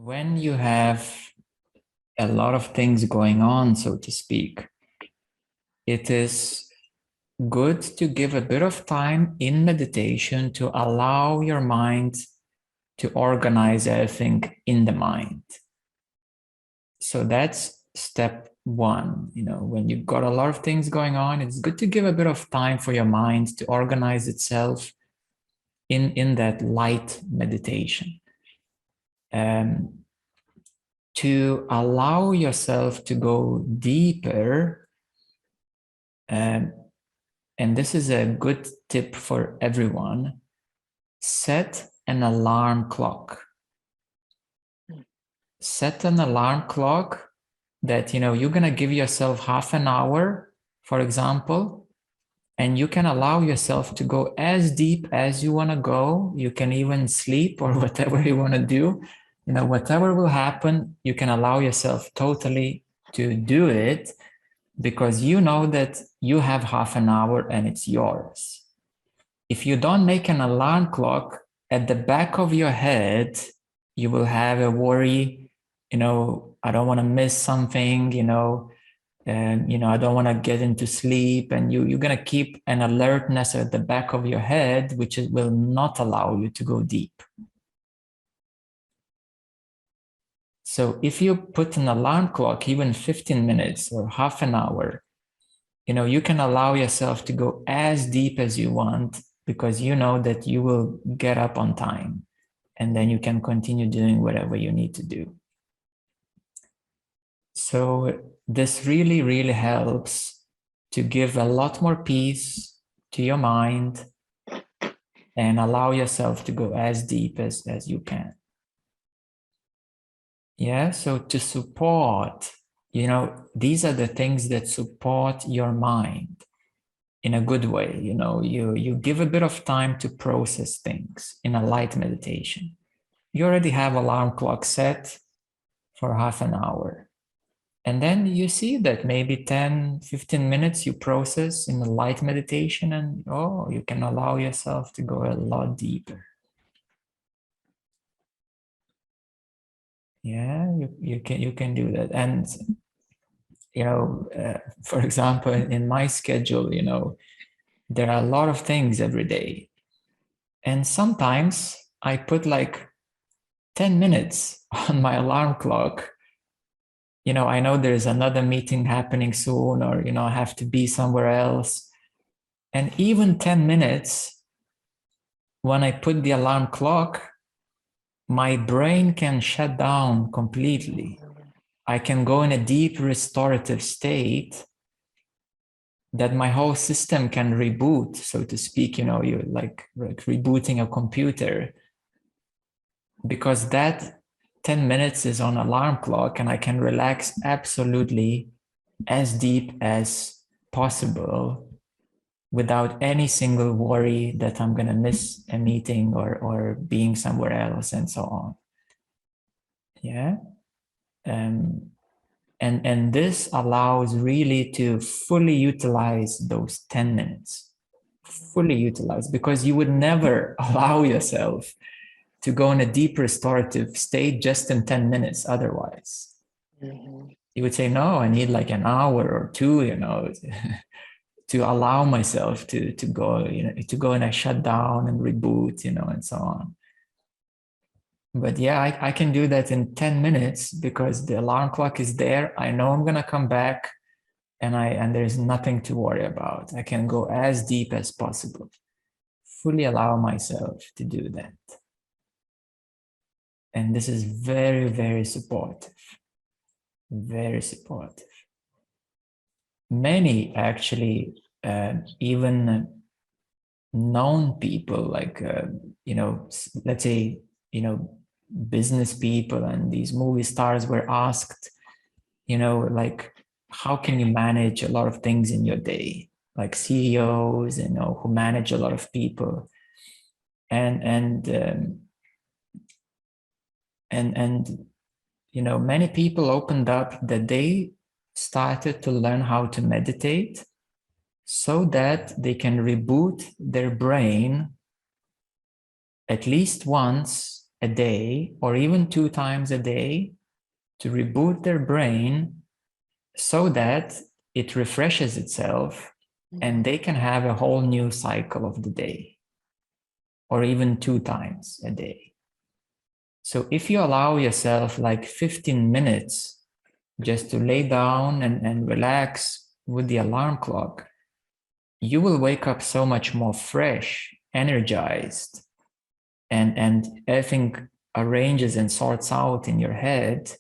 When you have a lot of things going on, so to speak, it is good to give a bit of time in meditation to allow your mind to organize everything in the mind. So that's step one. When you've got a lot of things going on, it's good to give a bit of time for your mind to organize itself in that light meditation. To allow yourself to go deeper, and this is a good tip for everyone, set an alarm clock. Set an alarm clock that you're going to give yourself half an hour, for example, and you can allow yourself to go as deep as you want to go. You can even sleep or whatever you want to do. Whatever will happen, you can allow yourself totally to do it, because you know that you have half an hour and it's yours. If you don't make an alarm clock, at the back of your head, you will have a worry, I don't want to miss something, and I don't want to get into sleep, and you're going to keep an alertness at the back of your head, which will not allow you to go deep. So if you put an alarm clock, even 15 minutes or half an hour, you can allow yourself to go as deep as you want, because you know that you will get up on time, and then you can continue doing whatever you need to do. So this really, really helps to give a lot more peace to your mind and allow yourself to go as deep as you can. Yeah, so to support, these are the things that support your mind in a good way. You give a bit of time to process things in a light meditation. You already have alarm clock set for half an hour. And then you see that maybe 10, 15 minutes you process in a light meditation, and you can allow yourself to go a lot deeper. Yeah, you can do that. And for example, in my schedule, there are a lot of things every day. And sometimes I put like 10 minutes on my alarm clock. I know there's another meeting happening soon, or, I have to be somewhere else. And even 10 minutes, when I put the alarm clock, my brain can shut down completely. I can go in a deep restorative state that my whole system can reboot, so to speak. You're like rebooting a computer, because that 10 minutes is on alarm clock, and I can relax absolutely as deep as possible without any single worry that I'm going to miss a meeting or being somewhere else and so on. Yeah. And this allows really to fully utilize those 10 minutes, fully utilize, because you would never allow yourself to go in a deep restorative state just in 10 minutes otherwise. Mm-hmm. You would say, no, I need like an hour or two, to allow myself to go, to go in a shutdown and reboot, and so on. But yeah, I can do that in 10 minutes because the alarm clock is there. I know I'm gonna come back, and there's nothing to worry about. I can go as deep as possible. Fully allow myself to do that. And this is very, very supportive. Very supportive. Many actually, even known people, like, let's say, business people and these movie stars were asked, like, how can you manage a lot of things in your day? Like CEOs, who manage a lot of people. And many people opened up that they started to learn how to meditate so that they can reboot their brain at least once a day or even 2 times a day to reboot their brain so that it refreshes itself and they can have a whole new cycle of the day, or even 2 times a day. So if you allow yourself like 15 minutes just to lay down and relax with the alarm clock, you will wake up so much more fresh, energized, and everything arranges and sorts out in your head,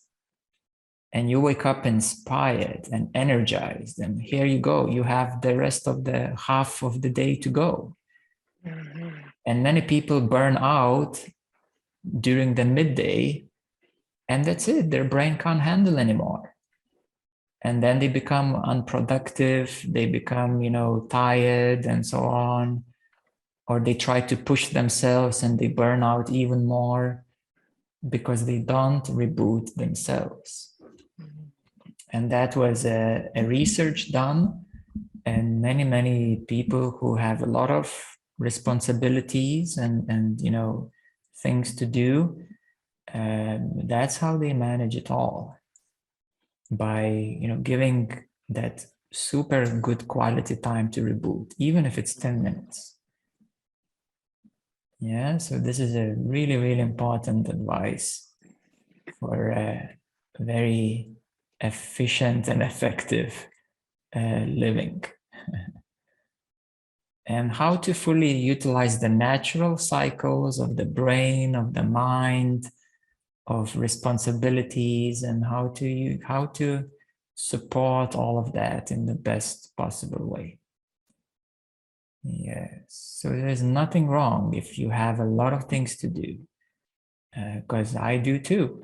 and you wake up inspired and energized, and here you go, you have the rest of the half of the day to go. And many people burn out during the midday, and that's it, their brain can't handle anymore, and then they become unproductive, they become, tired and so on, or they try to push themselves and they burn out even more because they don't reboot themselves. And that was a research done, and many people who have a lot of responsibilities and things to do, that's how they manage it all, by giving that super good quality time to reboot, even if it's 10 minutes. Yeah, so this is a really, really important advice for a very efficient and effective living. And how to fully utilize the natural cycles of the brain, of the mind, of responsibilities, and how to support all of that in the best possible way. Yes, so there's nothing wrong if you have a lot of things to do, because I do too.